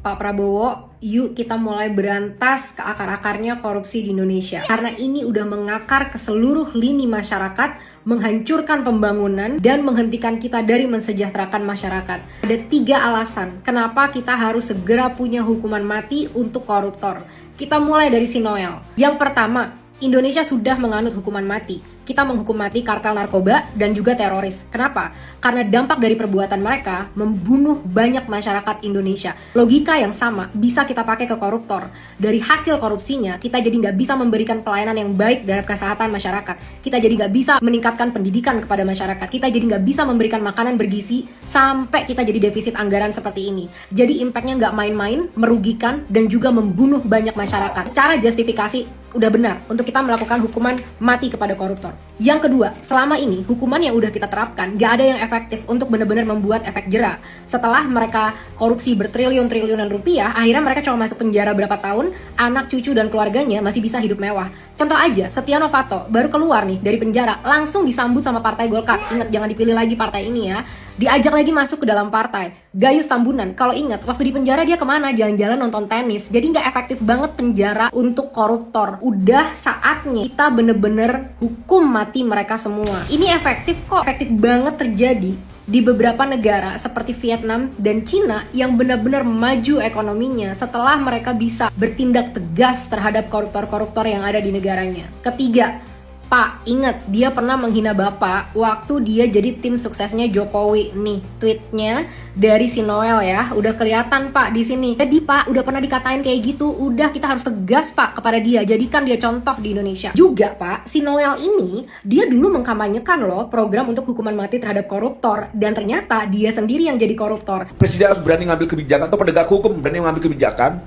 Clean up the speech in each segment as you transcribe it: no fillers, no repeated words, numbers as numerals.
Pak Prabowo, yuk kita mulai berantas ke akar-akarnya korupsi di Indonesia. Karena ini udah mengakar ke seluruh lini masyarakat, menghancurkan pembangunan, dan menghentikan kita dari mensejahterakan masyarakat. Ada 3 alasan kenapa kita harus segera punya hukuman mati untuk koruptor. Kita mulai dari si Noel. Yang pertama, Indonesia sudah menganut hukuman mati. Kita menghukum mati kartel narkoba dan juga teroris. Kenapa? Karena dampak dari perbuatan mereka membunuh banyak masyarakat Indonesia. Logika yang sama bisa kita pakai ke koruptor. Dari hasil korupsinya, kita jadi nggak bisa memberikan pelayanan yang baik terhadap kesehatan masyarakat. Kita jadi nggak bisa meningkatkan pendidikan kepada masyarakat. Kita jadi nggak bisa memberikan makanan bergizi sampai kita jadi defisit anggaran seperti ini. Jadi impactnya nggak main-main, merugikan, dan juga membunuh banyak masyarakat. Cara justifikasi udah benar untuk kita melakukan hukuman mati kepada koruptor. Yang kedua, selama ini hukuman yang udah kita terapkan gak ada yang efektif untuk benar-benar membuat efek jera. Setelah mereka korupsi bertriliun-triliunan rupiah, akhirnya mereka cuma masuk penjara berapa tahun, anak cucu dan keluarganya masih bisa hidup mewah. Contoh aja, Setia Novanto baru keluar nih dari penjara, langsung disambut sama Partai Golkar. Ingat, jangan dipilih lagi partai ini ya. Diajak lagi masuk ke dalam partai. Gayus Tambunan, kalau ingat, waktu di penjara dia kemana? Jalan-jalan nonton tenis. Jadi nggak efektif banget penjara untuk koruptor. Udah saatnya kita bener-bener hukum mati mereka semua. Ini efektif kok. Efektif banget terjadi di beberapa negara seperti Vietnam dan Cina yang benar-benar maju ekonominya setelah mereka bisa bertindak tegas terhadap koruptor-koruptor yang ada di negaranya. Ketiga, Pak, ingat, dia pernah menghina Bapak waktu dia jadi tim suksesnya Jokowi. Nih, tweetnya dari si Noel ya. Udah kelihatan, Pak, di sini. Jadi, Pak, udah pernah dikatain kayak gitu. Udah, kita harus tegas, Pak, kepada dia. Jadikan dia contoh di Indonesia. Juga, Pak, si Noel ini, dia dulu mengkampanyekan loh program untuk hukuman mati terhadap koruptor. Dan ternyata dia sendiri yang jadi koruptor. Presiden harus berani ngambil kebijakan, atau penegak hukum berani mengambil kebijakan,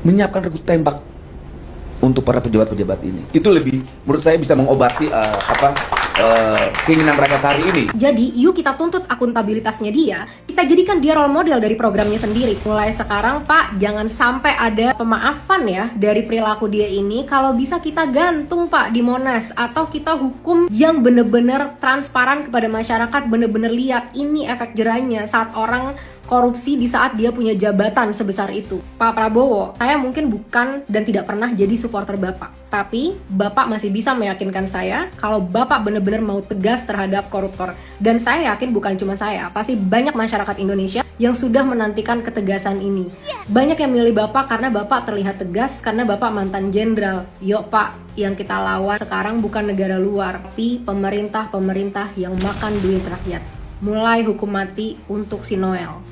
menyiapkan regu tembak untuk para pejabat-pejabat ini. Itu lebih, menurut saya, bisa mengobati keinginan rakyat hari ini. Jadi, yuk kita tuntut akuntabilitasnya dia. Kita jadikan dia role model dari programnya sendiri. Mulai sekarang, Pak, jangan sampai ada pemaafan ya dari perilaku dia ini. Kalau bisa kita gantung, Pak, di Monas. Atau kita hukum yang bener-bener transparan kepada masyarakat. Bener-bener lihat ini efek jerahnya saat orang korupsi di saat dia punya jabatan sebesar itu. Pak Prabowo, saya mungkin bukan dan tidak pernah jadi supporter Bapak. Tapi, Bapak masih bisa meyakinkan saya kalau Bapak benar-benar mau tegas terhadap koruptor. Dan saya yakin bukan cuma saya, pasti banyak masyarakat Indonesia yang sudah menantikan ketegasan ini. Banyak yang milih Bapak karena Bapak terlihat tegas, karena Bapak mantan jenderal. Yuk Pak, yang kita lawan sekarang bukan negara luar, tapi pemerintah-pemerintah yang makan duit rakyat. Mulai hukum mati untuk si Noel.